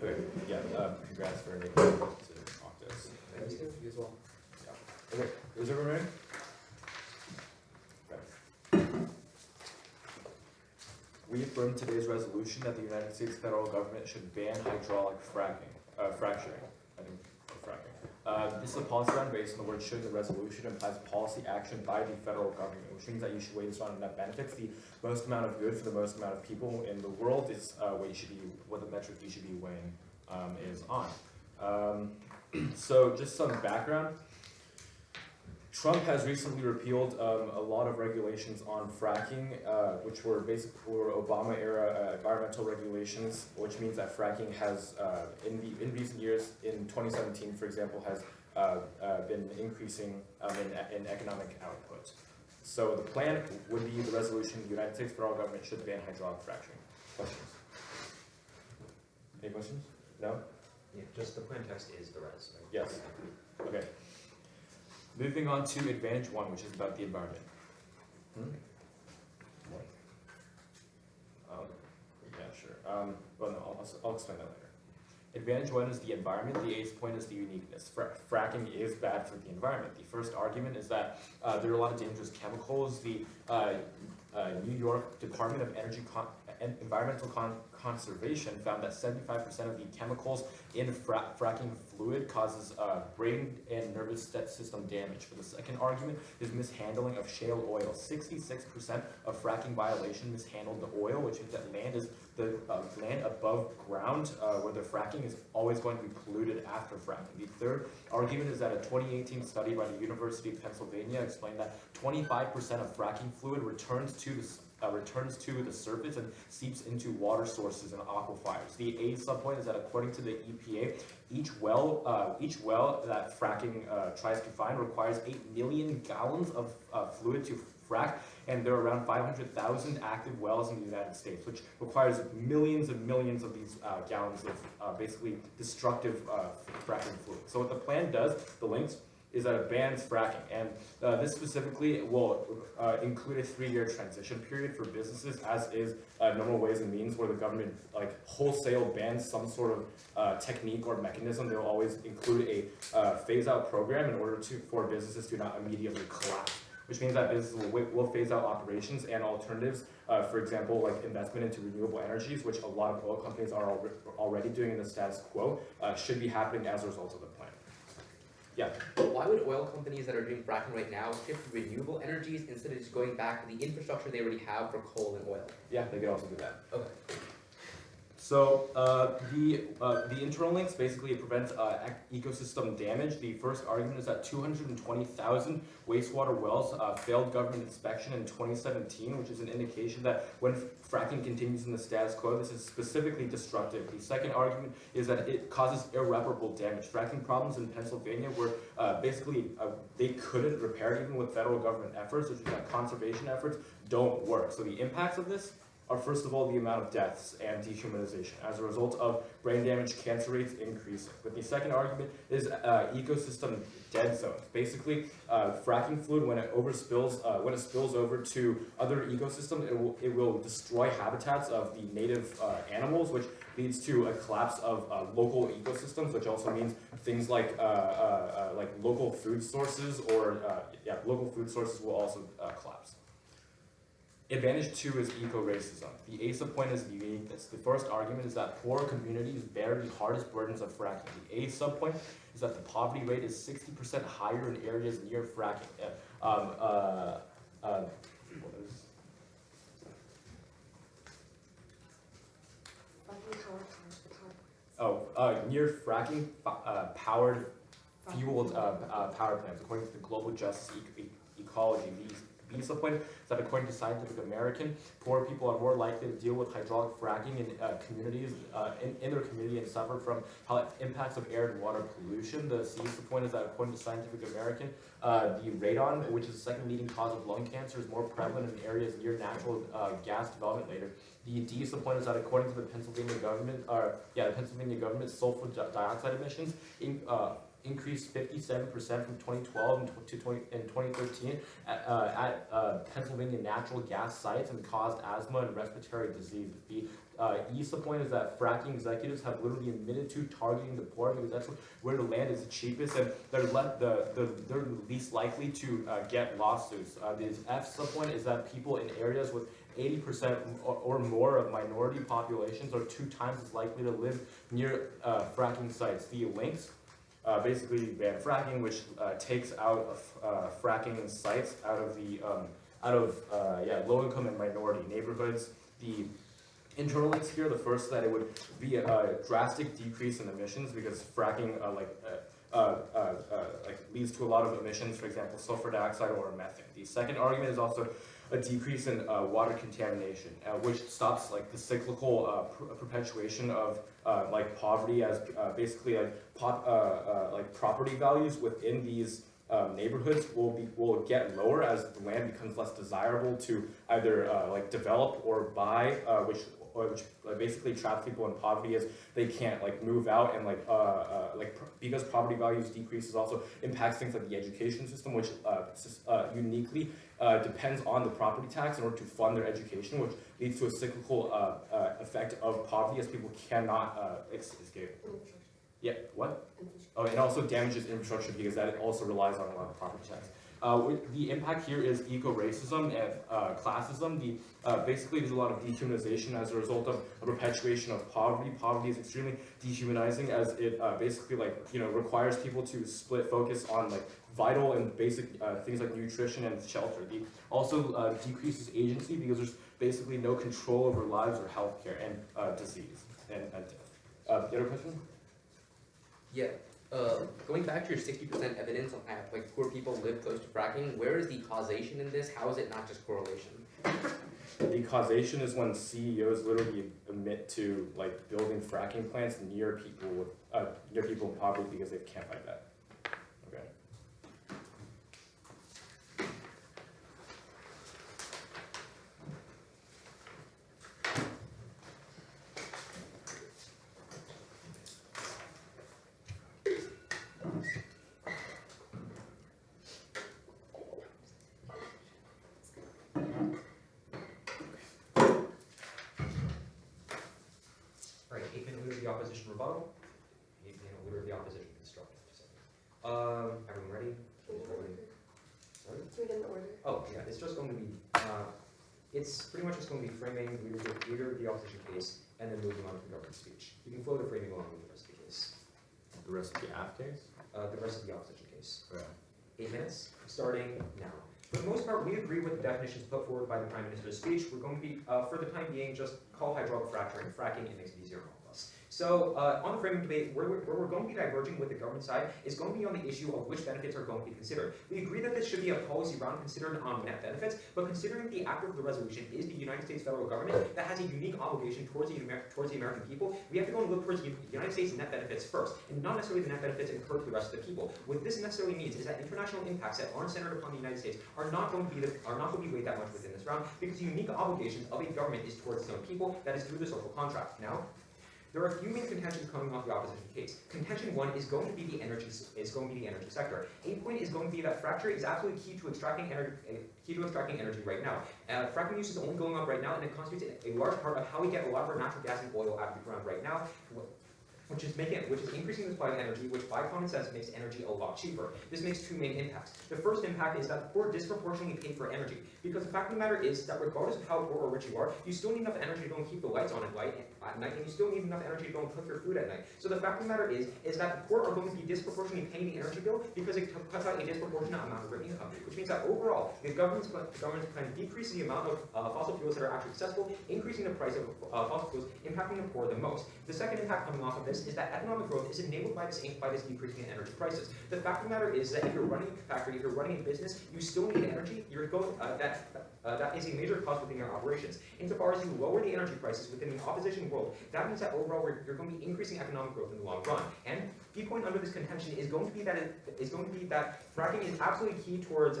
Okay, yeah, congrats for making it to Octos. Thank you. You as well. Yeah. Okay, is everyone ready? We affirm today's resolution that the United States federal government should ban hydraulic fracturing. This is a policy line based on the word should in the resolution implies policy action by the federal government, which means that you should weigh this on net benefits. The most amount of good for the most amount of people in the world is what the metric you should be weighing is on. So just some background. Trump has recently repealed a lot of regulations on fracking, which were basically Obama-era environmental regulations, which means that fracking has, in recent years, in 2017, for example, has been increasing in economic output. So the plan would be the resolution: the United States federal government should ban hydraulic fracturing. Questions? Any questions? No? Yeah, just the plain text is the res, right? Yes. Okay. Moving on to advantage one, which is about the environment. Yeah, sure. Well, no, I'll explain that later. Advantage one is the environment. The eighth point is the uniqueness. Fracking is bad for the environment. The first argument is that there are a lot of dangerous chemicals. The New York Department of Energy Environmental Conservation found that 75% of the chemicals in fracking fluid causes brain and nervous system damage. For the second argument is mishandling of shale oil. 66% of fracking violation mishandled the oil, which means that land is the land above ground where the fracking is always going to be polluted after fracking. The third argument is that a 2018 study by the University of Pennsylvania explained that 25% of fracking fluid returns to the surface and seeps into water sources and aquifers. The eighth subpoint is that according to the EPA, each well that fracking tries to find requires 8 million gallons of fluid to frack, and there are around 500,000 active wells in the United States, which requires millions and millions of these gallons of basically destructive fracking fluid. So what the plan does, the links, is that it bans fracking, and this specifically will include a 3-year transition period for businesses, as is normal ways and means where the government wholesale bans some sort of technique or mechanism. They will always include a phase-out program in order for businesses to not immediately collapse, which means that businesses will phase out operations and alternatives, for example, like investment into renewable energies, which a lot of oil companies are already doing in the status quo, should be happening as a result of the plan. Yeah. But why would oil companies that are doing fracking right now shift to renewable energies instead of just going back to the infrastructure they already have for coal and oil? Yeah, they could also do that. Okay. So the internal links basically prevents ecosystem damage. The first argument is that 220,000 wastewater wells failed government inspection in 2017, which is an indication that when fracking continues in the status quo, this is specifically destructive. The second argument is that it causes irreparable damage. Fracking problems in Pennsylvania were basically they couldn't repair even with federal government efforts, which is that conservation efforts don't work. So the impacts of this are, first of all, the amount of deaths and dehumanization. As a result of brain damage, cancer rates increasing. But the second argument is ecosystem dead zones. Basically, fracking fluid, when it spills over to other ecosystems, it will destroy habitats of the native animals, which leads to a collapse of local ecosystems, which also means things like local food sources local food sources will also collapse. Advantage two is eco-racism. The eighth subpoint is the uniqueness. The first argument is that poor communities bear the hardest burdens of fracking. The eighth subpoint is that the poverty rate is 60% higher in areas near fracking. Near fracking powered fueled power plants, according to the Global Justice Ecology. The subpoint is that according to Scientific American, poor people are more likely to deal with hydraulic fracking in communities in their community and suffer from impacts of air and water pollution. The C subpoint is that according to Scientific American, the radon, which is the second leading cause of lung cancer, is more prevalent in areas near natural gas development later. The D subpoint is that according to the Pennsylvania government, sulfur dioxide emissions increased 57% from 2012 to 2013 at Pennsylvania natural gas sites and caused asthma and respiratory disease. The E sub-point is that fracking executives have literally admitted to targeting the poor because that's where the land is the cheapest and they're least likely to get lawsuits. The F sub-point is that people in areas with 80% or more of minority populations are 2 times as likely to live near fracking sites. The links basically ban fracking, which takes out fracking sites out of the low-income and minority neighborhoods. The internal links here, the first that it would be a drastic decrease in emissions because fracking leads to a lot of emissions, for example, sulfur dioxide or methane. The second argument is also a decrease in water contamination, which stops the cyclical perpetuation of poverty, as basically property values within these neighborhoods will get lower as the land becomes less desirable to either develop or buy, which basically traps people in poverty as they can't move out, and because property values decreases also impacts things like the education system, which uniquely depends on the property tax in order to fund their education, which leads to a cyclical effect of poverty as people cannot escape. Yeah, what? Oh, it also damages infrastructure because that also relies on a lot of property tax. The impact here is eco-racism and classism. Basically, there's a lot of dehumanization as a result of a perpetuation of poverty. Poverty is extremely dehumanizing as it basically requires people to split focus on vital and basic things like nutrition and shelter. It also decreases agency because there's basically no control over lives or healthcare and disease and death. The other question? Yeah. Going back to your 60% evidence on poor people live close to fracking, where is the causation in this? How is it not just correlation? The causation is when CEOs literally admit to building fracking plants near people in poverty because they can't fight that. Okay. The opposition rebuttal, 8-minute leader of the opposition constructive. Everyone ready? Sorry? Read in the order. Oh, yeah, it's just going to be, it's pretty much just going to be framing leader of the opposition case and then moving on to the government speech. You can flow the framing along with the rest of the case. The rest of the app case? The rest of the opposition case. Yeah. 8 minutes, starting now. For the most part, we agree with the definitions put forward by the Prime Minister's speech. We're going to be, for the time being, just call hydraulic fracturing fracking. It makes it easier on all of us. So on the framing debate, where we're going to be diverging with the government side is going to be on the issue of which benefits are going to be considered. We agree that this should be a policy round considered on net benefits, but considering the actor of the resolution is the United States federal government that has a unique obligation towards the American people, we have to go and look towards the United States net benefits first, and not necessarily the net benefits incurred to the rest of the people. What this necessarily means is that international impacts that aren't centered upon the United States are not going to be weighed that much within this round, because the unique obligations of a government is towards its own people, that is through the social contract. Now, there are a few main contentions coming off the opposition case. Contention 1 is going to be the energy sector. A point is going to be that fracture is absolutely key to extracting energy right now. Fracking use is only going up right now, and it constitutes a large part of how we get a lot of our natural gas and oil out of the ground right now, which is increasing the supply of energy, which by common sense makes energy a lot cheaper. This makes 2 main impacts. The first impact is that the poor disproportionately pay for energy, because the fact of the matter is that regardless of how poor or rich you are, you still need enough energy to go and keep the lights on at night, and you still need enough energy to go and cook your food at night. So the fact of the matter is that the poor are going to be disproportionately paying the energy bill because it cuts out a disproportionate amount of their income, which means that overall, the government's plan to decrease the amount of fossil fuels that are actually accessible, increasing the price of fossil fuels, impacting the poor the most. The second impact coming off of this is that economic growth is enabled by this decreasing in energy prices. The fact of the matter is that if you're running a factory, if you're running a business, you still need energy. That is a major cost within your operations. Insofar as you lower the energy prices within the opposition world, that means that overall you're going to be increasing economic growth in the long run. And key point under this contention is going to be that fracking is absolutely key towards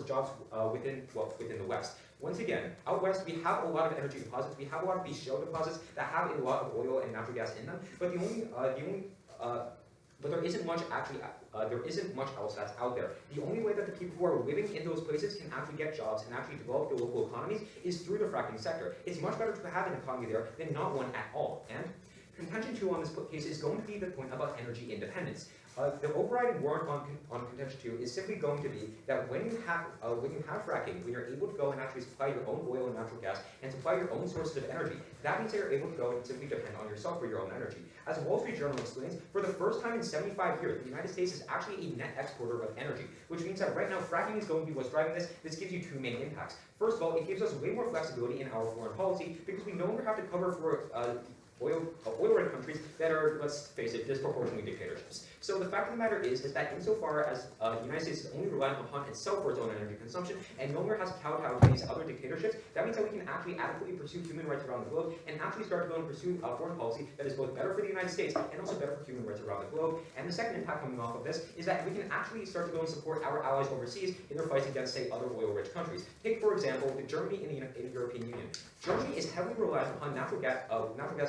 jobs within the West. Once again, out west we have a lot of energy deposits. We have a lot of these shale deposits that have a lot of oil and natural gas in them. But the only but there isn't much else that's out there. The only way that the people who are living in those places can actually get jobs and actually develop their local economies is through the fracking sector. It's much better to have an economy there than not one at all. And contention 2 on this case is going to be the point about energy independence. The overriding warrant on contention 2 is simply going to be that when you have fracking, when you're able to go and actually supply your own oil and natural gas and supply your own sources of energy, that means that you're able to go and simply depend on yourself for your own energy. As Wall Street Journal explains, for the first time in 75 years, the United States is actually a net exporter of energy, which means that right now fracking is going to be what's driving this. This gives you two main impacts. First of all, it gives us way more flexibility in our foreign policy because we no longer have to cover for oil-rich countries that are, let's face it, disproportionately dictatorships. So the fact of the matter is that insofar as the United States is only relying upon itself for its own energy consumption and no longer has to kowtow to these other dictatorships, that means that we can actually adequately pursue human rights around the globe and actually start to go and pursue foreign policy that is both better for the United States and also better for human rights around the globe. And the second impact coming off of this is that we can actually start to go and support our allies overseas in their fights against, say, other oil-rich countries. Take, for example, Germany in the European Union. Germany is heavily reliant upon natural gas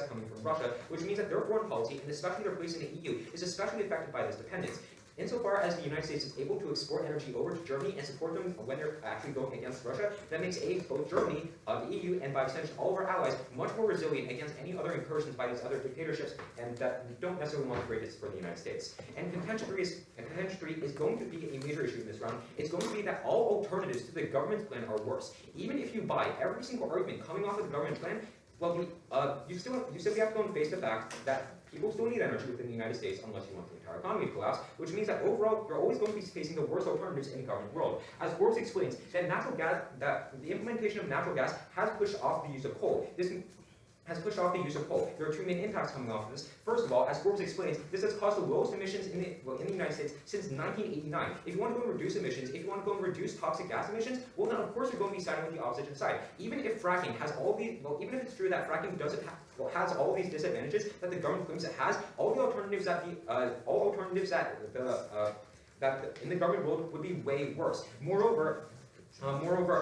coming from Russia, which means that their foreign policy, and especially their place in the EU, is especially affected by this dependence. Insofar as the United States is able to export energy over to Germany and support them when they're actually going against Russia, that makes both Germany, the EU, and by extension all of our allies much more resilient against any other incursions by these other dictatorships, and that don't necessarily want the greatest for the United States. And contention 3 is going to be a major issue in this round. It's going to be that all alternatives to the government's plan are worse. Even if you buy every single argument coming off of the government plan, well, you simply have to go and face the fact that people still need energy within the United States unless you want the entire economy to collapse, which means that overall, you're always going to be facing the worst alternatives in the government world. As Forbes explains, that the implementation of natural gas has pushed off the use of coal. There are two main impacts coming off of this. First of all, as Forbes explains, this has caused the lowest emissions in the United States since 1989. If you want to go and reduce emissions, if you want to go and reduce toxic gas emissions, well then of course you're going to be siding with the opposition side. Even if fracking has even if it's true that fracking has all these disadvantages that the government claims it has, all alternatives that in the government world would be way worse. Moreover,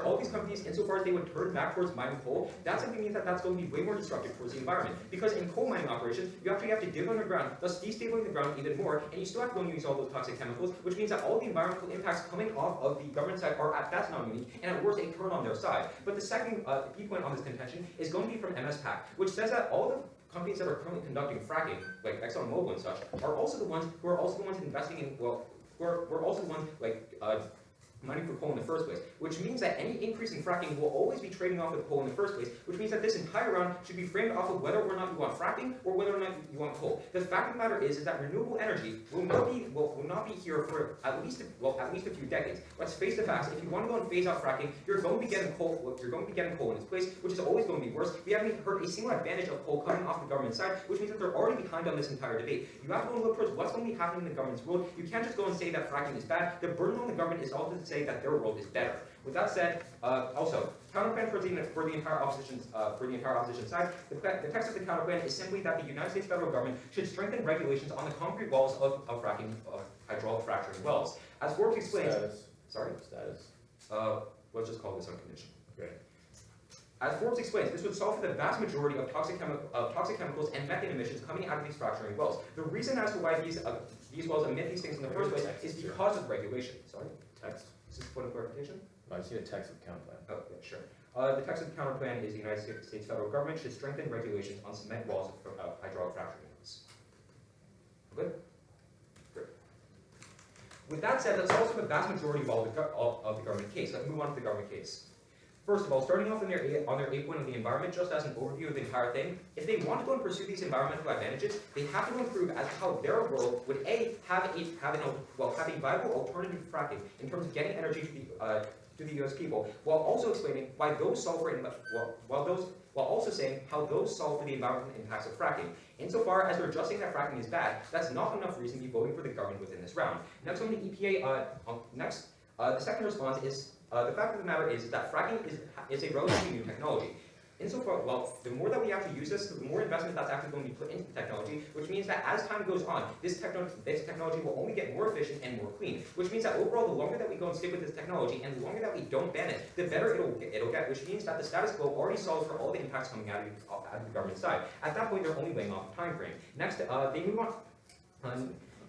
all these companies, insofar as they would turn back towards mining coal, that simply means that that's going to be way more destructive towards the environment. Because in coal mining operations, you actually have to dig underground, thus destabilizing the ground even more, and you still have to go and use all those toxic chemicals, which means that all the environmental impacts coming off of the government side are at best non-unique, and at worst a turn on their side. But the second key point on this contention is going to be from MSPAC, which says that all the companies that are currently conducting fracking, like ExxonMobil and such, are also the ones investing in, mining for coal in the first place, which means that any increase in fracking will always be trading off with coal in the first place, which means that this entire round should be framed off of whether or not you want fracking or whether or not you want coal. The fact of the matter is that renewable energy will not be here for at least a few decades. Let's face the facts. If you want to go and phase out fracking, you're going to be getting coal. You're going to be getting coal in its place, which is always going to be worse. We haven't heard a single advantage of coal coming off the government side, which means that they're already behind on this entire debate. You have to go and look towards what's going to be happening in the government's world. You can't just go and say that fracking is bad. The burden on the government is also to say that their world is better. With that said, also, counterplan for the entire opposition side, the text of the counterplan is simply that the United States federal government should strengthen regulations on the concrete walls of hydraulic fracturing wells. As Forbes explains, let's just call this unconditional. Great. As Forbes explains, this would solve for the vast majority of toxic chemicals and methane emissions coming out of these fracturing wells. The reason as to why these wells emit these things in the first place is because of regulation. Sorry? Text. Is this a point of clarification? I see the text of counterplan. Oh, yeah, sure. The text of the counterplan is the United States federal government should strengthen regulations on cement walls of hydraulic fracturing wells. Good? Great. With that said, let's also the vast majority of the government case. Let's move on to the government case. First of all, starting off on their 8 point of the environment, just as an overview of the entire thing, if they want to go and pursue these environmental advantages, they have to go and prove as to how their world would have a viable alternative to fracking in terms of getting energy to the U.S. people, while also explaining why those solve for while also saying how those solve for the environmental impacts of fracking. Insofar as they're just saying that fracking is bad, that's not enough reason to be voting for the government within this round. Next on the EPA, the second response is. The fact of the matter is that fracking is a relatively new technology. Insofar, the more that we actually use this, the more investment that's actually going to be put into the technology, which means that as time goes on, this technology will only get more efficient and more clean, which means that overall, the longer that we go and stick with this technology, and the longer that we don't ban it, the better it'll get, which means that the status quo already solves for all the impacts coming out of the government side. At that point, they're only weighing off the time frame. Next, they move on.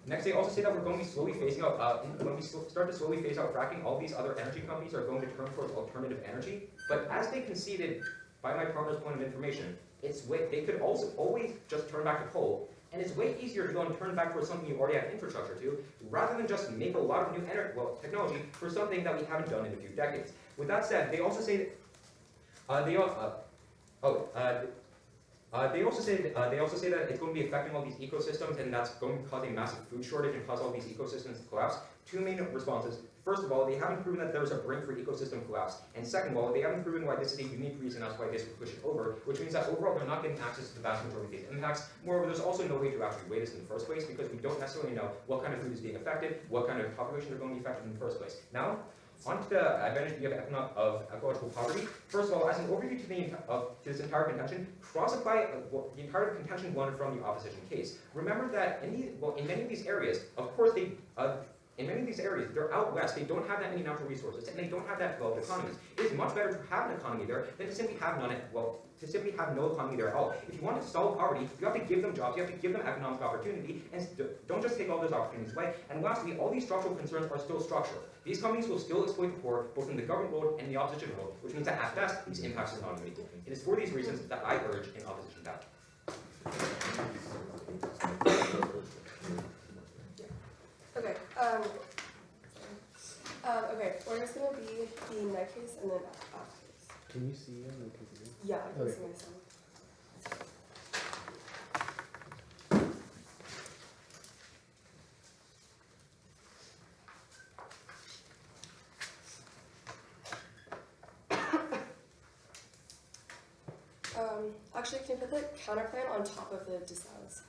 Next, they also say that we're going to be slowly phasing out, when we start to slowly phase out fracking, all these other energy companies are going to turn towards alternative energy. But as they conceded, by my partner's point of information, they could also always just turn back to coal, and it's way easier to go and turn back towards something you already have infrastructure to, rather than just make a lot of new technology for something that we haven't done in a few decades. With that said, they also say they also say that it's going to be affecting all these ecosystems, and that's going to cause a massive food shortage and cause all these ecosystems to collapse. Two main responses. First of all, they haven't proven that there's a brink for ecosystem collapse. And second of all, they haven't proven why this is a unique reason as why this will push it over, which means that overall they're not getting access to the vast majority of these impacts. Moreover, there's also no way to actually weigh this in the first place because we don't necessarily know what kind of food is being affected, what kind of population are going to be affected in the first place. Now, on to the advantage we have of ecological poverty. First of all, as an overview to this entire contention, cross-apply the entire contention one from the opposition case. Remember that in many of these areas, of course, in many of these areas, they're out west, they don't have that many natural resources, and they don't have that developed economies. It is much better to have an economy there than to simply have no economy there at all. If you want to solve poverty, you have to give them jobs, you have to give them economic opportunity, and don't just take all those opportunities away. And lastly, all these structural concerns are still structural. These companies will still exploit the poor, both in the government world and the opposition world, which means that at best, these impacts are not immediate. It is for these reasons that I urge an opposition battle. Okay. Okay. Order is gonna be the net case and then off case. Can you see him? Or can you... Yeah, I can Okay. see myself. Actually, can you put the counterplan on top of the decides?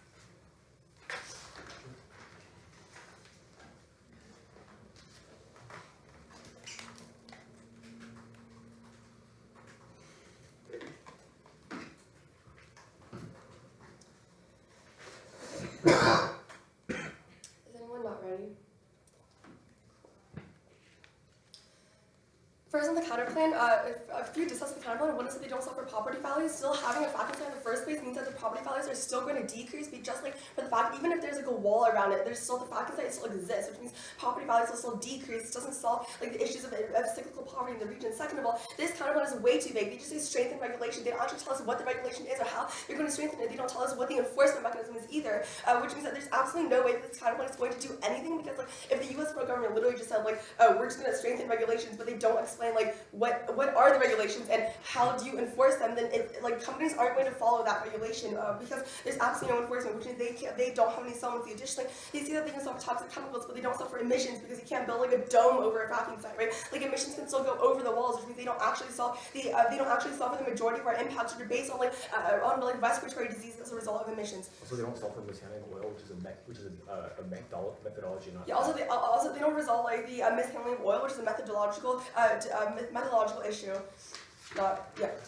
Is anyone not ready? First on the counterplan, if you discuss the counterplan, one is that they don't suffer property values. Still having a fact in the first place means that the property values are still going to decrease, but just like for the fact, even if there's like a wall around it, there's still the fact that it still exists, which means property values will still decrease. It doesn't solve like the issues of cyclical poverty in the region. Second of all, this counterplan is way too vague. They just say strengthen regulation. They don't actually tell us what the regulation is or how they're going to strengthen it. They don't tell us what the enforcement mechanism is either, which means that there's absolutely no way that this counterplan is going to do anything because like if the U.S. federal government literally just said like, oh, we're just going to strengthen regulations, but they don't explain like what are the regulations and how do you enforce them, then like companies aren't going to follow that regulation because there's absolutely no enforcement, which means they don't have any solvency. Additionally, they say that they can solve toxic chemicals, but they don't solve for emissions because you can't build like a dome over a fracking site, right? Like emissions can still go over the walls, which means they don't actually solve for the majority of our impacts, which are based on like respiratory disease as a result of emissions. Also, they don't solve for mishandling oil, which is a methodology, not. Yeah. Also, they don't resolve like the mishandling of oil, which is a methodological issue. Yeah.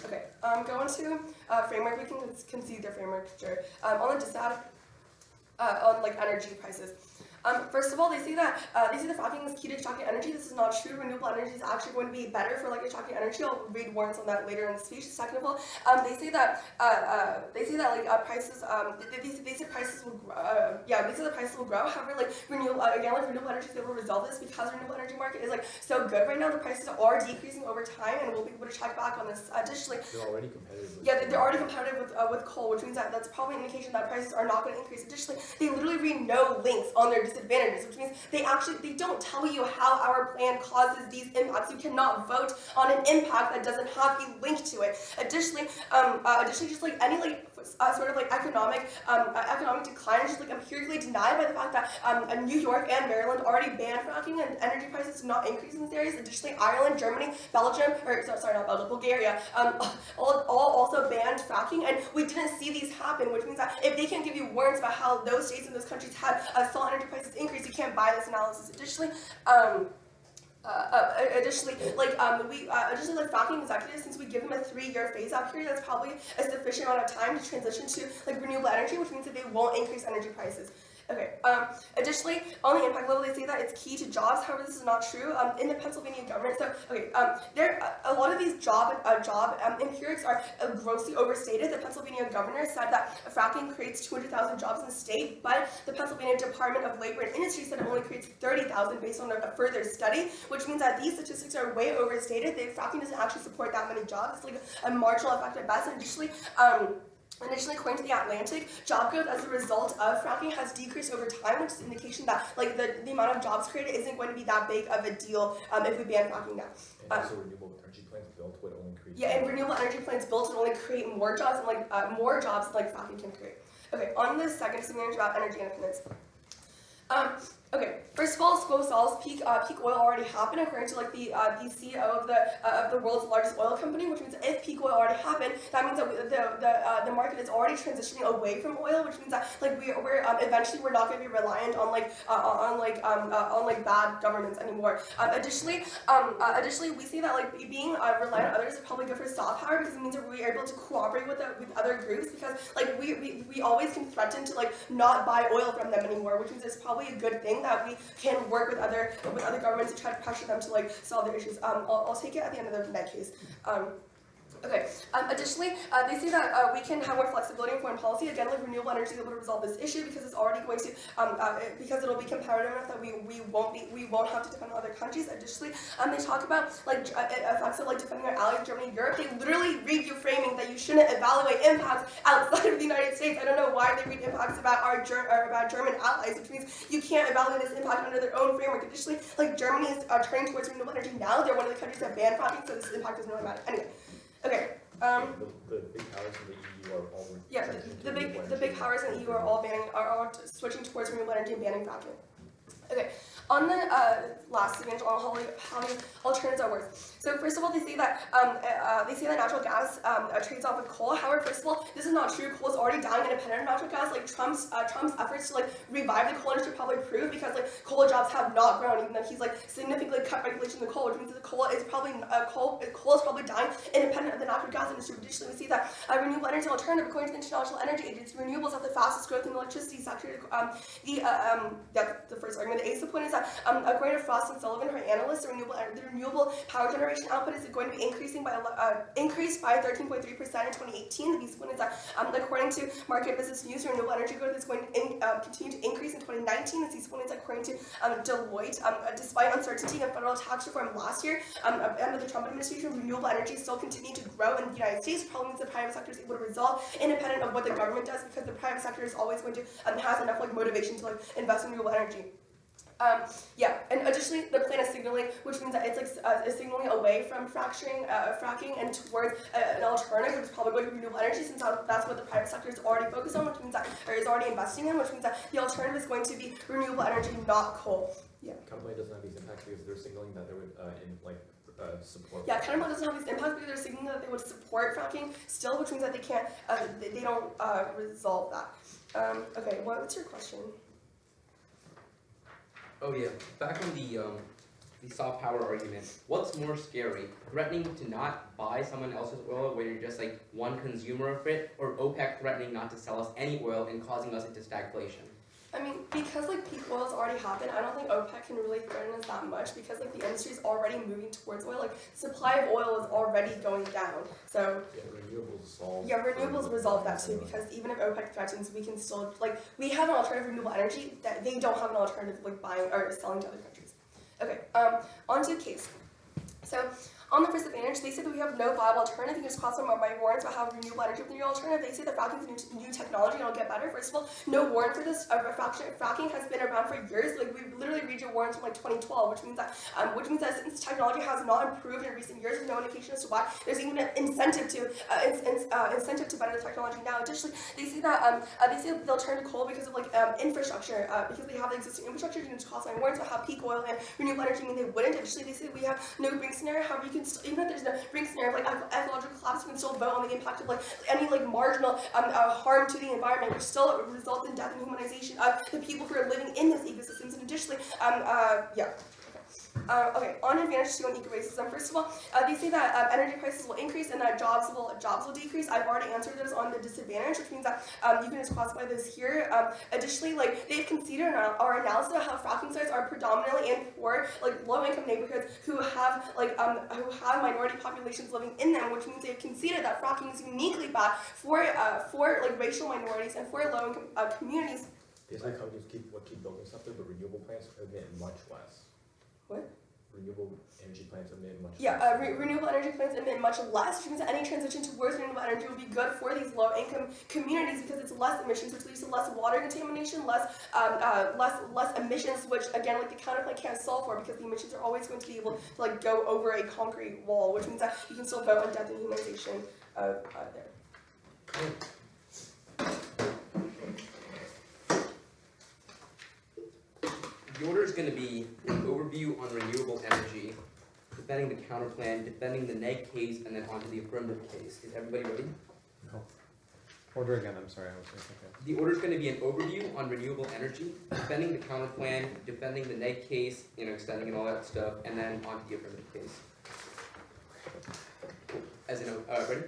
Okay. Go into framework. We can see their framework picture. On the DSAD, on like energy prices. First of all, they say that fracking is key to extracting energy. This is not true. Renewable energy is actually going to be better for like extracting energy. I'll read warrants on that later in the speech. Second of all, they say that prices. They say prices will grow. They say the prices will grow. However, like renewable energy is able to resolve this because the renewable energy market is like so good right now. The prices are decreasing over time, and we'll be able to check back on this. Additionally, They're already competitive. they're already competitive with coal, which means that that's probably an indication that prices are not going to increase. Additionally, they literally read no links on their disadvantages, which means they don't tell you how our plan causes these impacts. You cannot vote on an impact that doesn't have a link to it. Additionally, just like any sort of like economic decline is just like empirically denied by the fact that New York and Maryland already banned fracking and energy prices do not increase in these areas. Additionally, Ireland, Germany, Bulgaria, all also banned fracking, and we didn't see these happen, which means that if they can give you warrants about how those states and those countries had saw energy prices increase, you can't buy this analysis. Additionally, fracking executives, since we give them a 3-year phase-out period, that's probably a sufficient amount of time to transition to like renewable energy, which means that they won't increase energy prices. Okay. Additionally, on the impact level, they say that it's key to jobs. However, this is not true. In the Pennsylvania government, so okay, a lot of these job empirics are grossly overstated. The Pennsylvania governor said that fracking creates 200,000 jobs in the state, but the Pennsylvania Department of Labor and Industry said it only creates 30,000 based on a further study, which means that these statistics are way overstated. Fracking doesn't actually support that many jobs. It's like a marginal effect at best. And additionally, according to The Atlantic, job growth as a result of fracking has decreased over time, which is an indication that like the amount of jobs created isn't going to be that big of a deal if we ban fracking now. And also renewable energy plants built would only create. Yeah, and renewable energy plants built would only create more jobs and more jobs like fracking can create. Okay, on the second segment about energy independence. Okay, first of all, Scosal's peak oil already happened according to like the CEO of the world's largest oil company, which means that if peak oil already happened, that means that the market is already transitioning away from oil, which means that like we're eventually we're not going to be reliant on bad governments anymore. Additionally, we see that like being reliant on others is probably good for soft power because it means that we're able to cooperate with other groups because like we always can threaten to like not buy oil from them anymore, which means it's probably a good thing that we can work with other governments to try to pressure them to like solve their issues. I'll take it at the end of the med case. Okay. Additionally, they say that we can have more flexibility in foreign policy. Again, like renewable energy is able to resolve this issue because it's already going to, because it'll be competitive enough that we won't have to depend on other countries. Additionally, they talk about like effects of like defending our allies, Germany and Europe. They literally read you framing that you shouldn't evaluate impacts outside of the United States. I don't know why they read impacts about about German allies, which means you can't evaluate this impact under their own framework. Additionally, like Germany is turning towards renewable energy now. They're one of the countries that ban fracking, so this impact doesn't really matter. Anyway. Okay. The big powers in the EU are all the big powers in the EU are all switching towards renewable energy and banning fracking. Okay. On the last segment on how the alternatives are worse. So first of all, they say that natural gas trades off with coal. However, first of all, this is not true. Coal is already dying independent of natural gas. Like Trump's efforts to like revive the coal industry probably prove because like coal jobs have not grown, even though he's like significantly cut regulation of the coal, which means that the coal is probably dying independent of the natural gas industry. Additionally, we see that renewable energy alternative, according to the International Energy Agency, renewables have the fastest growth in the electricity sector. The first argument. The ASA point is that according to Frost and Sullivan, her analysts, the renewable power generation output is going to be increased by 13.3% in 2018. The B point is that according to Market Business News, renewable energy growth is going to continue to increase in 2019. The C point is that according to Deloitte, despite uncertainty and federal tax reform last year, under the Trump administration, renewable energy still continued to grow in the United States. Probably means the private sector is able to resolve independent of what the government does because the private sector is always going to has enough like motivation to like invest in renewable energy. And additionally, the plan is signaling, which means that it's like signaling away from fracking and towards an alternative, which is probably going to be renewable energy, since that's what the private sector is already focused on, which means that or is already investing in, which means that the alternative is going to be renewable energy, not coal. Yeah. Counterplan doesn't have these impacts because they're signaling that they would support. Yeah, Counterplan doesn't have these impacts because they're signaling that they would support fracking still, which means that they can't, they don't resolve that. Okay, what's your question? Oh yeah, back on the soft power argument. What's more scary, threatening to not buy someone else's oil when you're just like one consumer of it, or OPEC threatening not to sell us any oil and causing us into stagflation? I mean, because like peak oil has already happened, I don't think OPEC can really threaten us that much because like the industry is already moving towards oil. Like supply of oil is already going down. So renewables resolve that too because even if OPEC threatens, we can still like we have an alternative renewable energy that they don't have an alternative like buying or selling to other countries. Okay, on to the case. So on the first advantage, they say that we have no viable alternative. You can just cross them up by warrants about how renewable energy is the new alternative. They say that fracking is new technology and it'll get better. First of all, no warrant for this. Fracking has been around for years. Like we literally read your warrants from like 2012, which means that since technology has not improved in recent years, there's no indication as to why. There's even an incentive to better the technology now. Additionally, they say that they'll turn to coal because of like infrastructure, because they have the existing infrastructure. You can just cross my warrants about how peak oil and renewable energy mean they wouldn't. Additionally, they say we have no brink scenario. However, you can even if there's no brink scenario of like ecological collapse, you can still vote on the impact of like any like marginal harm to the environment, which still results in death and humanization of the people who are living in these ecosystems. And additionally, Okay, on advantage to and eco-racism. First of all, they say that energy prices will increase and that jobs will decrease. I've already answered this on the disadvantage, which means that you can just classify this here. Additionally, like they've considered our analysis of how fracking sites are predominantly in poor, like low-income neighborhoods who have minority populations living in them, which means they've conceded that fracking is uniquely bad for like racial minorities and for low-income communities. Basically, companies keep building stuff there, but renewable plants emit much less. What? Renewable energy plants emit much less. Yeah, renewable energy plants emit much less, which means that any transition towards renewable energy will be good for these low-income communities because it's less emissions, which leads to less water contamination, less emissions, which again, like the counterplan can't solve for because the emissions are always going to be able to like go over a concrete wall, which means that you can still vote on death and humanization there. The order is going to be an overview on renewable energy, defending the counterplan, defending the neg case, and then onto the affirmative case. Is everybody ready? No. Order again, I'm sorry, I was thinking. The order is going to be an overview on renewable energy, defending the counterplan, defending the neg case, extending and all that stuff, and then onto the affirmative case. Cool. As in, ready?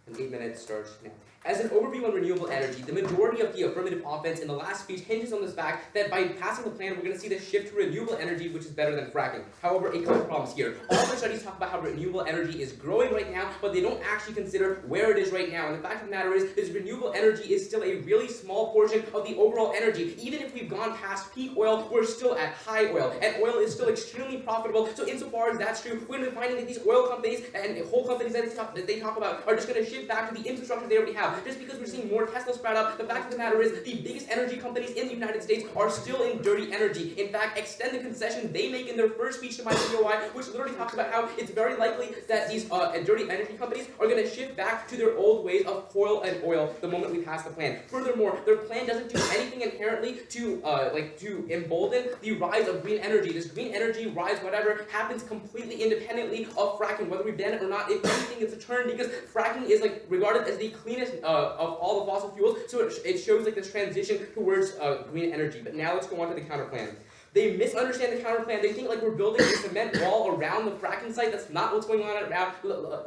And 8 minutes starts now. As an overview on renewable energy, the majority of the affirmative offense in the last speech hinges on the fact that by passing the plan, we're going to see the shift to renewable energy, which is better than fracking. However, a couple problems here. All the studies talk about how renewable energy is growing right now, but they don't actually consider where it is right now. And the fact of the matter is renewable energy is still a really small portion of the overall energy. Even if we've gone past peak oil, we're still at high oil, and oil is still extremely profitable. So insofar as that's true, we're going to be finding that these oil companies and whole companies that they talk about are just going to shift back to the infrastructure they already have. Just because we're seeing more Tesla sprout up, the fact of the matter is the biggest energy companies in the United States are still in dirty energy. In fact, extend the concession they make in their first speech to my COI, which literally talks about how it's very likely that these dirty energy companies are going to shift back to their old ways of coal and oil the moment we pass the plan. Furthermore, their plan doesn't do anything inherently to embolden the rise of green energy. This green energy rise, whatever, happens completely independently of fracking, whether we ban it or not. If anything, it's a turn because fracking is regarded as the cleanest of all the fossil fuels, so it shows this transition towards green energy. But now let's go on to the counterplan. They misunderstand the counterplan. They think we're building a cement wall around the fracking site. That's not what's going on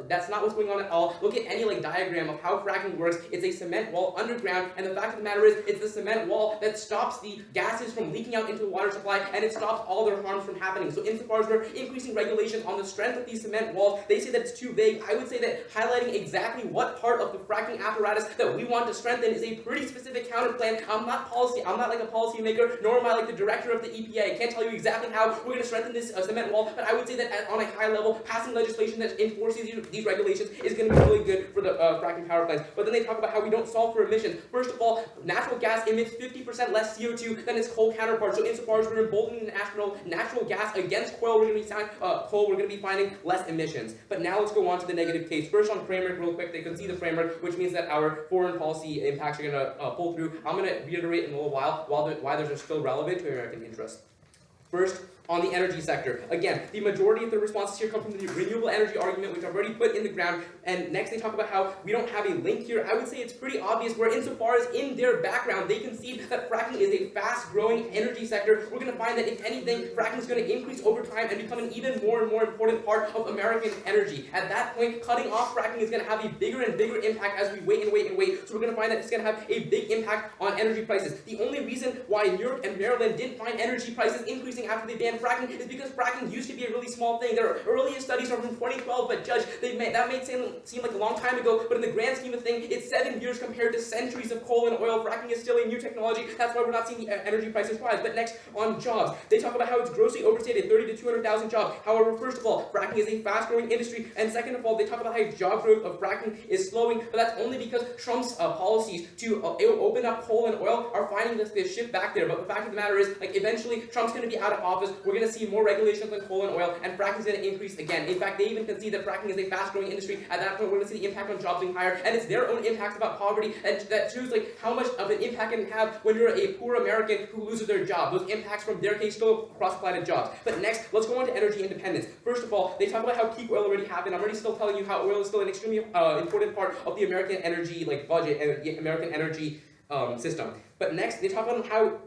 That's not what's going on at all. Look at any diagram of how fracking works. It's a cement wall underground, and the fact of the matter is, it's the cement wall that stops the gases from leaking out into the water supply, and it stops all their harms from happening. So insofar as we're increasing regulations on the strength of these cement walls, they say that it's too vague. I would say that highlighting exactly what part of the fracking apparatus that we want to strengthen is a pretty specific counterplan. I'm not a policymaker, nor am I the director of the EPA. I can't tell you exactly how we're going to strengthen this cement wall, but I would say that on a high level, passing legislation that enforces these regulations is going to be really good for the fracking power plants. But then they talk about how we don't solve for emissions. First of all, natural gas emits 50% less CO2 than its coal counterpart. So insofar as we're emboldening natural gas against coal, we're going to be finding less emissions. But now let's go on to the negative case. First on framework, real quick, they can see the framework, which means that our foreign policy impacts are going to pull through. I'm going to reiterate in a little while why those are still relevant to American interests. First, on the energy sector. Again, the majority of the responses here come from the renewable energy argument, which I've already put in the ground. And next they talk about how we don't have a link here. I would say it's pretty obvious where insofar as in their background, they concede that fracking is a fast-growing energy sector. We're going to find that if anything, fracking is going to increase over time and become an even more and more important part of American energy. At that point, cutting off fracking is going to have a bigger and bigger impact as we wait and wait and wait. So we're going to find that it's going to have a big impact on energy prices. The only reason why New York and Maryland didn't find energy prices increasing after they banned fracking is because fracking used to be a really small thing. Their earliest studies are from 2012, but judge, that may seem like a long time ago, but in the grand scheme of things, it's 7 years compared to centuries of coal and oil. Fracking is still a new technology. That's why we're not seeing the energy prices rise. But next, on jobs, they talk about how it's grossly overstated, 30 to 200,000 jobs. However, first of all, fracking is a fast-growing industry, and second of all, they talk about how job growth of fracking is slowing, but that's only because Trump's policies to open up coal and oil are finding this shift back there. But the fact of the matter is, eventually, Trump's going to be out of office. We're going to see more regulations on coal and oil, and fracking is going to increase again. In fact, they even concede that fracking is a fast-growing industry. At that point, we're going to see the impact on jobs being higher, and it's their own impacts about poverty that shows how much of an impact it can have when you're a poor American who loses their job. Those impacts from their case still cross-apply to jobs. But next, let's go on to energy independence. First of all, they talk about how peak oil already happened. I'm already still telling you how oil is still an extremely important part of the American energy budget and the American energy system. But next, they talk about how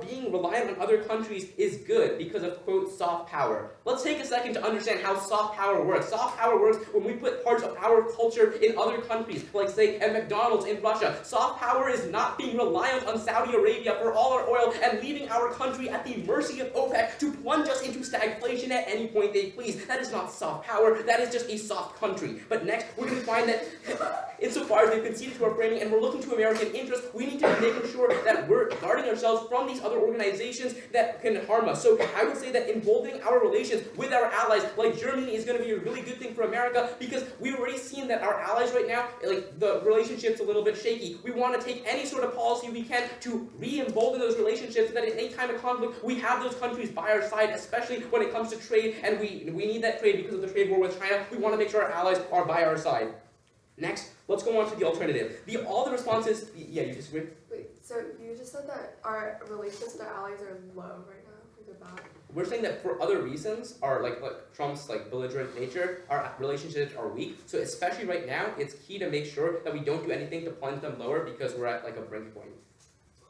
being reliant on other countries is good because of, quote, soft power. Let's take a second to understand how soft power works. Soft power works when we put parts of our culture in other countries, like say at McDonald's in Russia. Soft power is not being reliant on Saudi Arabia for all our oil and leaving our country at the mercy of OPEC to plunge us into stagflation at any point they please. That is not soft power, that is just a soft country. But next, we're going to find that insofar as they've conceded to our framing and we're looking to American interests, we need to be making sure that we're guarding ourselves from these other organizations that can harm us. So I would say that emboldening our relations with our allies, like Germany, is going to be a really good thing for America, because we've already seen that our allies right now, like, the relationship's a little bit shaky. We want to take any sort of policy we can to re-embolden those relationships, so that at any time of conflict, we have those countries by our side, especially when it comes to trade, and we need that trade because of the trade war with China. We want to make sure our allies are by our side. Next, let's go on to the alternative. All the responses, yeah, you disagree? Wait, so you just said that our relations with our allies are low right now, or they're bad? We're saying that for other reasons, our like Trump's like belligerent nature, our relationships are weak. So especially right now, it's key to make sure that we don't do anything to plunge them lower, because we're at like a break point.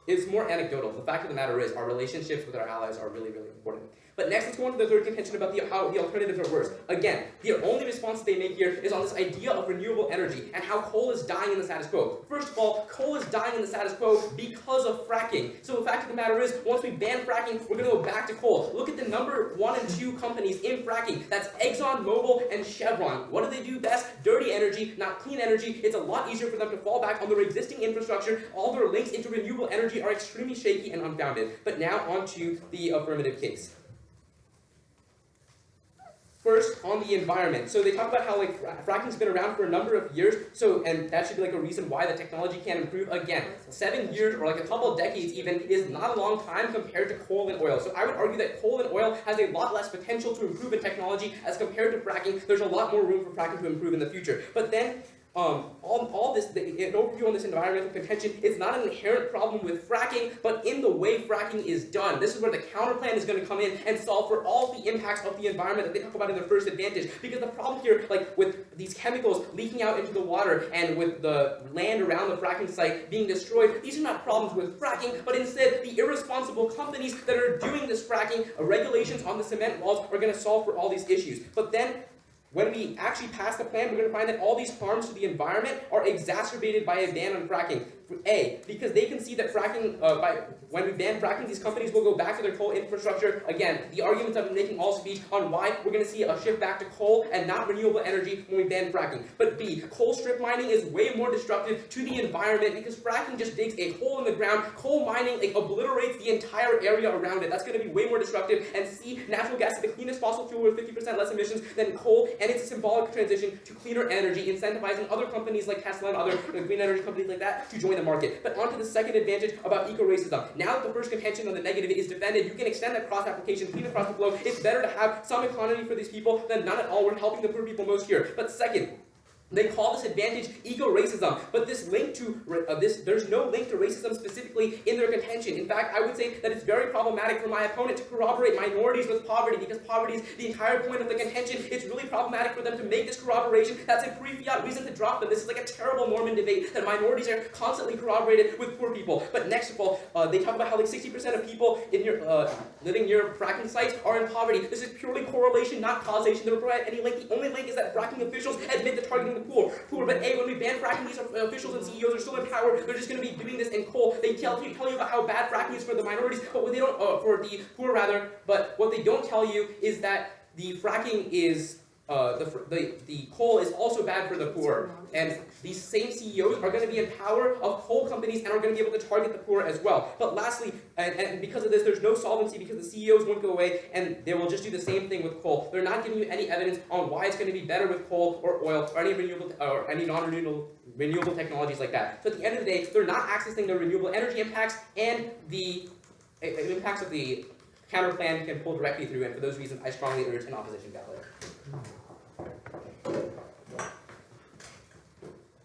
It's more anecdotal. The fact of the matter is, our relationships with our allies are really, really important. But next, let's go on to the third contention about how the alternatives are worse. Again, the only response they make here is on this idea of renewable energy and how coal is dying in the status quo. First of all, coal is dying in the status quo because of fracking. So the fact of the matter is, once we ban fracking, we're going to go back to coal. Look at the number 1 and 2 companies in fracking. That's Exxon, Mobil, and Chevron. What do they do best? Dirty energy, not clean energy. It's a lot easier for them to fall back on their existing infrastructure. All their links into renewable energy are extremely shaky and unfounded. But now on to the affirmative case. First, on the environment. So they talk about how like fracking's been around for a number of years, and that should be like a reason why the technology can improve. Again, 7 years or like a couple of decades even is not a long time compared to coal and oil. So I would argue that coal and oil has a lot less potential to improve in technology as compared to fracking. There's a lot more room for fracking to improve in the future. But then all this, an overview on this environmental contention, it's not an inherent problem with fracking, but in the way fracking is done. This is where the counterplan is going to come in and solve for all the impacts of the environment that they talk about in their first advantage. Because the problem here, like with these chemicals leaking out into the water and with the land around the fracking site being destroyed, these are not problems with fracking, but instead the irresponsible companies that are doing this fracking, regulations on the cement walls, are going to solve for all these issues. But then, when we actually pass the plan, we're going to find that all these harms to the environment are exacerbated by a ban on fracking. A, because they can see that fracking, when we ban fracking, these companies will go back to their coal infrastructure. Again, the arguments I've been making all speech on why we're going to see a shift back to coal and not renewable energy when we ban fracking. But B, coal strip mining is way more destructive to the environment because fracking just digs a hole in the ground. Coal mining obliterates the entire area around it. That's going to be way more destructive. And C, natural gas is the cleanest fossil fuel with 50% less emissions than coal, and it's a symbolic transition to cleaner energy, incentivizing other companies like Tesla and other green energy companies like that to join the market. But on to the second advantage about eco-racism. Now that the first contention on the negative is defended, you can extend that cross-application clean across the globe. It's better to have some economy for these people than none at all. We're helping the poor people most here. But second, they call this advantage eco-racism, but this link to there's no link to racism specifically in their contention. In fact, I would say that it's very problematic for my opponent to corroborate minorities with poverty, because poverty is the entire point of the contention. It's really problematic for them to make this corroboration. That's a pre-fiat reason to drop them. This is like a terrible Norman debate that minorities are constantly corroborated with poor people. But next of all, they talk about how like 60% of people in your living near fracking sites are in poverty. This is purely correlation, not causation. They don't provide any link. The only link is that fracking officials admit to targeting the poor. But A, when we ban fracking, these officials and CEOs are still in power. They're just going to be doing this in coal. They tell you about how bad fracking is for the minorities, but what they don't, for the poor rather. But what they don't tell you is that the fracking is the coal is also bad for the poor. And these same CEOs are going to be in power of coal companies and are going to be able to target the poor as well. But lastly, and because of this, there's no solvency because the CEOs won't go away and they will just do the same thing with coal. They're not giving you any evidence on why it's going to be better with coal or oil or any renewable or any non-renewable technologies like that. So at the end of the day, they're not accessing the renewable energy impacts, and the impacts of the counterplan can pull directly through, and for those reasons, I strongly urge an opposition ballot.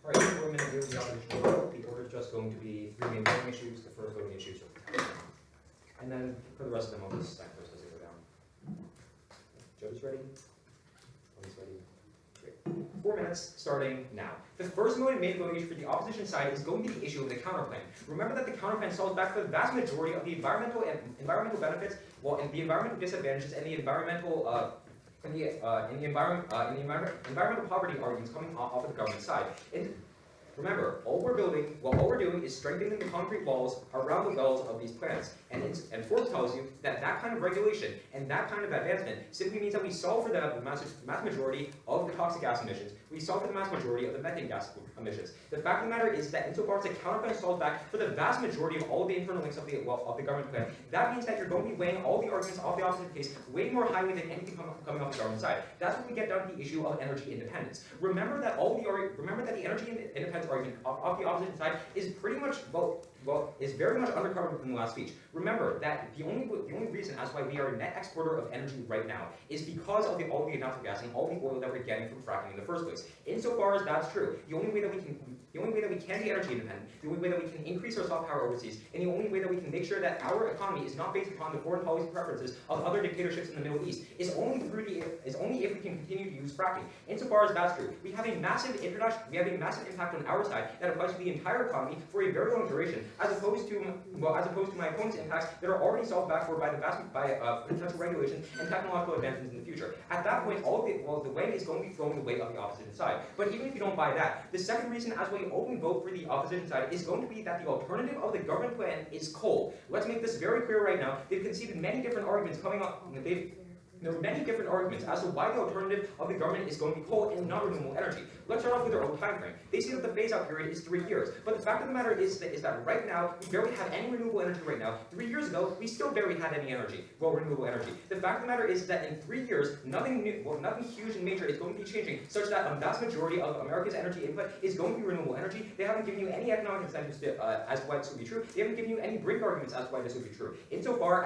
Alright, so we're going to do the opposition vote. The order is just going to be 3 main voting issues. The first voting issues are and then for the rest of them, I'll just stack those as they go down. Joe's ready? Ollie's ready? Great. 4 minutes starting now. The first main voting issue for the opposition side is going to be the issue of the counterplan. Remember that the counterplan solves back for the vast majority of the environmental benefits, well, and the environmental disadvantages and the environmental environmental poverty arguments coming off of the government side. And remember, all we're doing is strengthening the concrete walls around the wells of these plants. And Forbes tells you that that kind of regulation and that kind of advancement simply means that we solve for the mass majority of the toxic gas emissions. We solve for the mass majority of the methane gas emissions. The fact of the matter is that insofar as the counterplan solves back for the vast majority of all of the internal links of the government plan, that means that you're going to be weighing all the arguments of the opposite case way more highly than anything coming off the government side. That's when we get down to the issue of energy independence. Remember that the energy independence argument of the opposition side is pretty much is very much undercovered in the last speech. Remember that the only reason as why we are a net exporter of energy right now is because of all the natural gas and all the oil that we're getting from fracking in the first place. Insofar as that's true, the only way that we can be energy independent, the only way that we can increase our soft power overseas, and the only way that we can make sure that our economy is not based upon the foreign policy preferences of other dictatorships in the Middle East is only if we can continue to use fracking. Insofar as that's true, we have a massive impact on our side that applies to the entire economy for a very long duration, as opposed to my opponent's impacts that are already solved back for by potential regulations and technological advancements in the future. At that point, the weight is going to be thrown the way of the opposition side. But even if you don't buy that, the second reason as why you only vote for the opposition side is going to be that the alternative of the government plan is coal. Let's make this very clear right now. They've conceded many different arguments there are many different arguments as to why the alternative of the government is going to be coal and not renewable energy. Let's start off with their own time frame. They say that the phase-out period is 3 years, but the fact of the matter is that right now, we barely have any renewable energy right now. 3 years ago, we still barely had any renewable energy. The fact of the matter is that in 3 years, nothing huge and major is going to be changing, such that a vast majority of America's energy input is going to be renewable energy. They haven't given you any economic incentives as to why this would be true. They haven't given you any brink arguments as to why this would be true. Insofar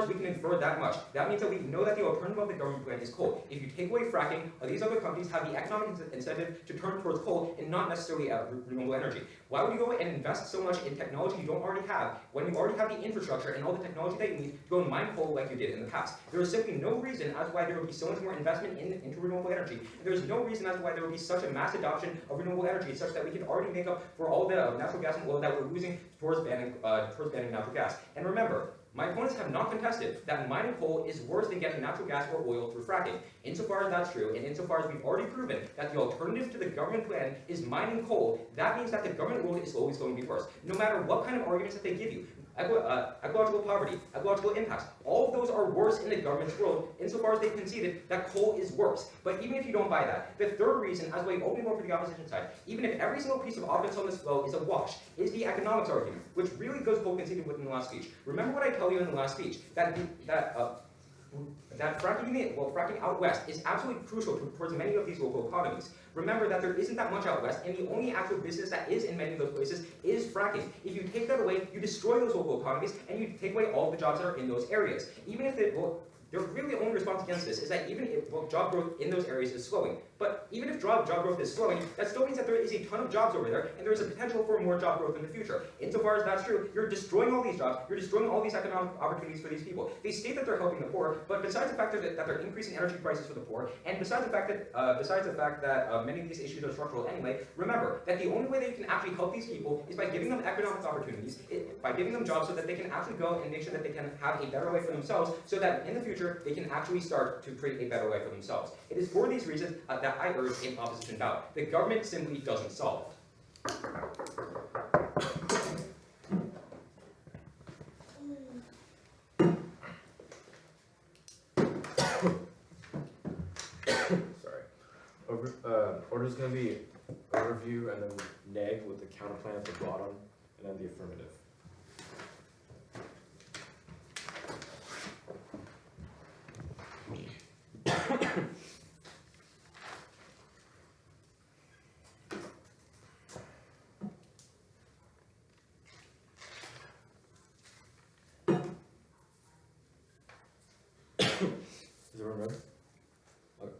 as we can infer that much, that means that we know that the alternative of the government plan is coal. If you take away fracking, these other companies have the economic incentive to turn towards coal and not necessarily renewable energy. Why would you go and invest so much in technology you don't already have when you already have the infrastructure and all the technology that you need to go and mine coal like you did in the past? There is simply no reason as why there would be so much more investment into renewable energy. There is no reason as why there would be such a mass adoption of renewable energy such that we could already make up for all the natural gas and oil that we're losing towards banning natural gas. And remember, my opponents have not contested that mining coal is worse than getting natural gas or oil through fracking. Insofar as that's true, and insofar as we've already proven that the alternative to the government plan is mining coal, that means that the government world is always going to be worse. No matter what kind of arguments that they give you. Ecological poverty, ecological impacts, all of those are worse in the government's world insofar as they've conceded that coal is worse. But even if you don't buy that, the third reason, as why you only vote for the opposition side, even if every single piece of offense on this flow is a wash, is the economics argument, which really goes whole conceded with in the last speech. Remember what I tell you in the last speech, that fracking out west is absolutely crucial towards many of these local economies. Remember that there isn't that much out west, and the only actual business that is in many of those places is fracking. If you take that away, you destroy those local economies, and you take away all the jobs that are in those areas. Even if their really only response against this is that even if job growth in those areas is slowing, but even if job growth is slowing, that still means that there is a ton of jobs over there, and there is a potential for more job growth in the future. Insofar as that's true, you're destroying all these jobs, you're destroying all these economic opportunities for these people. They state that they're helping the poor, but besides the fact that they're increasing energy prices for the poor, and besides the fact that many of these issues are structural anyway, remember that the only way that you can actually help these people is by giving them economic opportunities, by giving them jobs so that they can actually go and make sure that they can have a better life for themselves, so that in the future they can actually start to create a better life for themselves. It is for these reasons that I urge an opposition ballot. The government simply doesn't solve. Sorry. Order's going to be overview and then neg with the counterplan at the bottom, and then the affirmative. Is everyone ready? Okay.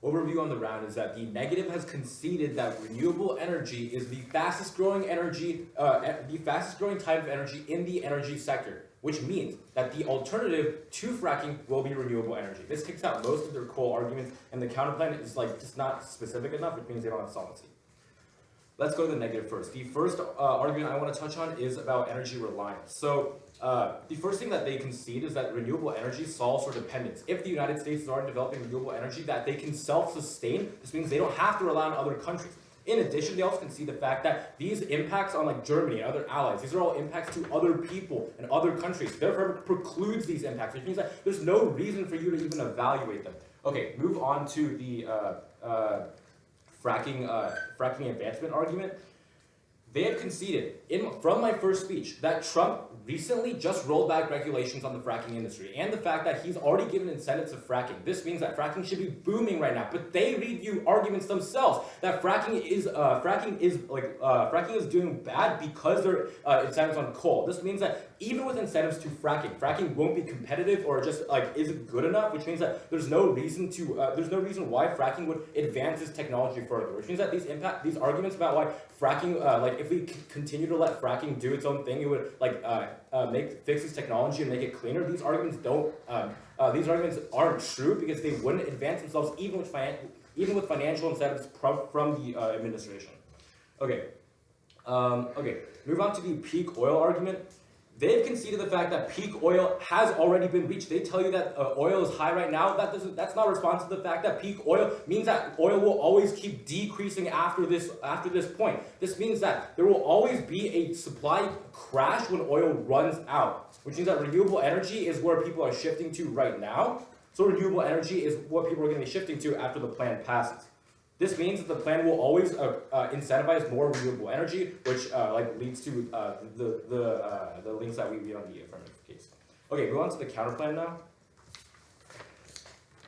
Overview on the round is that the negative has conceded that renewable energy is the fastest growing type of energy in the energy sector. which means that the alternative to fracking will be renewable energy. This kicks out most of their coal arguments, and the counterplan is like just not specific enough, which means they don't have solvency. Let's go to the negative first. The first argument I want to touch on is about energy reliance. So the first thing that they concede is that renewable energy solves for dependence. If the United States is already developing renewable energy that they can self-sustain, this means they don't have to rely on other countries. In addition, they also concede the fact that these impacts on like Germany and other allies, these are all impacts to other people and other countries. Therefore, it precludes these impacts, which means that there's no reason for you to even evaluate them. Okay, move on to the fracking advancement argument. They have conceded from my first speech that Trump recently just rolled back regulations on the fracking industry and the fact that he's already given incentives to fracking. This means that fracking should be booming right now, but they read you arguments themselves that fracking is doing bad because there are incentives on coal. This means that even with incentives to fracking won't be competitive or just like isn't good enough, which means that there's no reason why fracking would advance this technology further. Which means that these arguments about why fracking, if we continue to let fracking do its own thing, it would fix this technology and make it cleaner. These arguments aren't true because they wouldn't advance themselves even with financial incentives from the administration. Okay. Move on to the peak oil argument. They've conceded the fact that peak oil has already been reached. They tell you that oil is high right now. That's not responsive to the fact that peak oil means that oil will always keep decreasing after this point. This means that there will always be a supply crash when oil runs out, which means that renewable energy is where people are shifting to right now. So renewable energy is what people are going to be shifting to after the plan passes. This means that the plan will always incentivize more renewable energy, which leads to the links that we read on the affirmative case. Okay, move on to the counterplan now.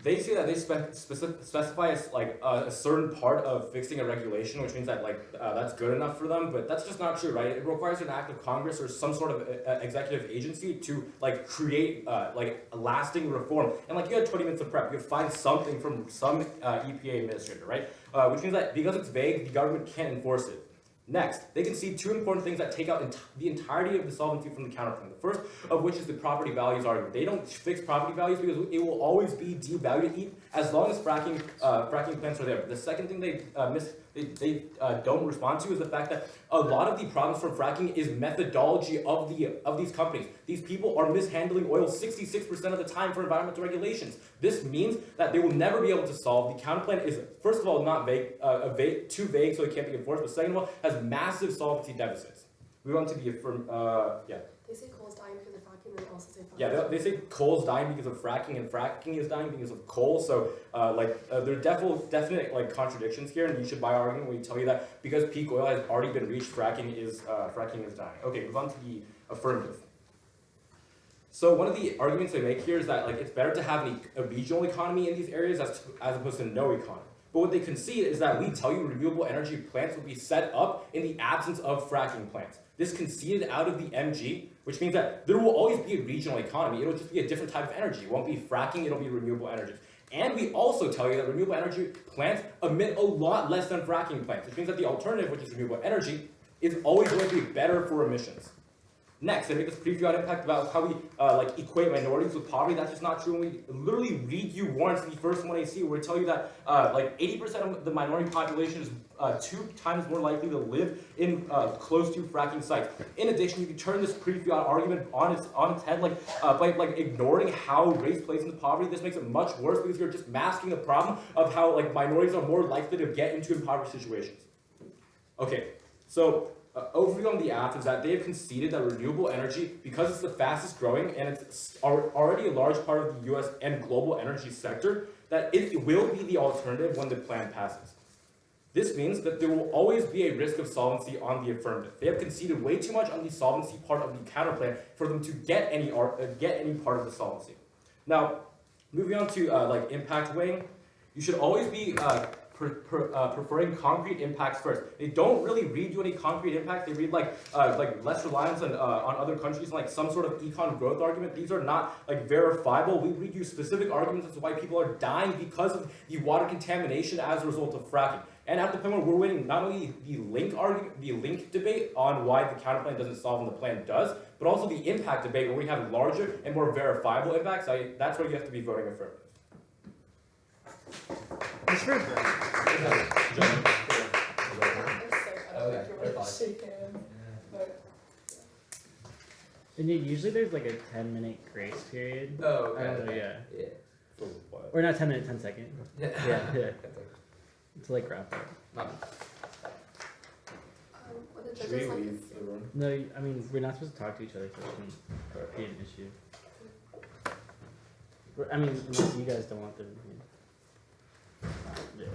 They say that they specify a certain part of fixing a regulation, which means that that's good enough for them, but that's just not true, right? It requires an act of Congress or some sort of executive agency to create a lasting reform. And you had 20 minutes of prep, you find something from some EPA administrator, right? Which means that because it's vague, the government can't enforce it. Next, they concede two important things that take out the entirety of the solvency from the counterplan. The first of which is the property values argument. They don't fix property values because it will always be devalued as long as fracking plants are there. The second thing they don't respond to is the fact that a lot of the problems from fracking is methodology of these companies. These people are mishandling oil 66% of the time for environmental regulations. This means that they will never be able to solve. The counterplan is, first of all, not too vague, so it can't be enforced, but second of all, has massive solvency deficits. Move on to the They say coal's dying because of fracking, and they also say fracking. Yeah, they say coal's dying because of fracking, and fracking is dying because of coal. So, there are definite contradictions here, and you should buy our argument when we tell you that because peak oil has already been reached, fracking is dying. Okay, move on to the affirmative. So one of the arguments they make here is that it's better to have a regional economy in these areas as opposed to no economy. But what they concede is that we tell you renewable energy plants will be set up in the absence of fracking plants. This conceded out of the MG, which means that there will always be a regional economy. It'll just be a different type of energy. It won't be fracking, it'll be renewable energy. And we also tell you that renewable energy plants emit a lot less than fracking plants, which means that the alternative, which is renewable energy, is always going to be better for emissions. Next, they make this preview on impact about how we equate minorities with poverty. That's just not true. When we literally read you warrants in the first one AC, where we tell you that 80% of the minority population is 2 times more likely to live in close to fracking sites. In addition, you can turn this preview argument on its head, by ignoring how race plays into poverty. This makes it much worse because you're just masking the problem of how minorities are more likely to get into impoverished situations. Okay, so. Overview on the app is that they have conceded that renewable energy, because it's the fastest growing and it's already a large part of the US and global energy sector, that it will be the alternative when the plan passes. This means that there will always be a risk of solvency on the affirmative. They have conceded way too much on the solvency part of the counterplan for them to get any part of the solvency. Now, moving on to impact weighing, you should always be preferring concrete impacts first. They don't really read you any concrete impacts. They read less reliance on other countries, some sort of econ growth argument. These are not verifiable. We read you specific arguments as to why people are dying because of the water contamination as a result of fracking. And at the point where we're winning not only the link debate on why the counterplan doesn't solve and the plan does, but also the impact debate where we have larger and more verifiable impacts. That's where you have to be voting affirmative. It's very good. Okay, they're fine. Shake hands. But And usually there's like a 10-minute grace period. Oh, I don't know, yeah. Yeah. For what? Or not 10 minutes, 10 second. Yeah. Yeah. To like wrap up. what the Should judges we like. leave the room? No, I mean, we're not supposed to talk to each other, so it shouldn't be an issue. I mean, unless you guys don't want them. Yeah.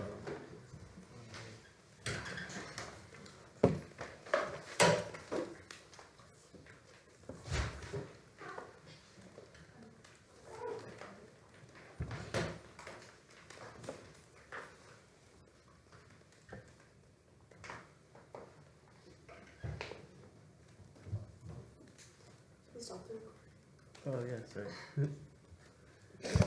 Stop the Oh, yeah, sorry.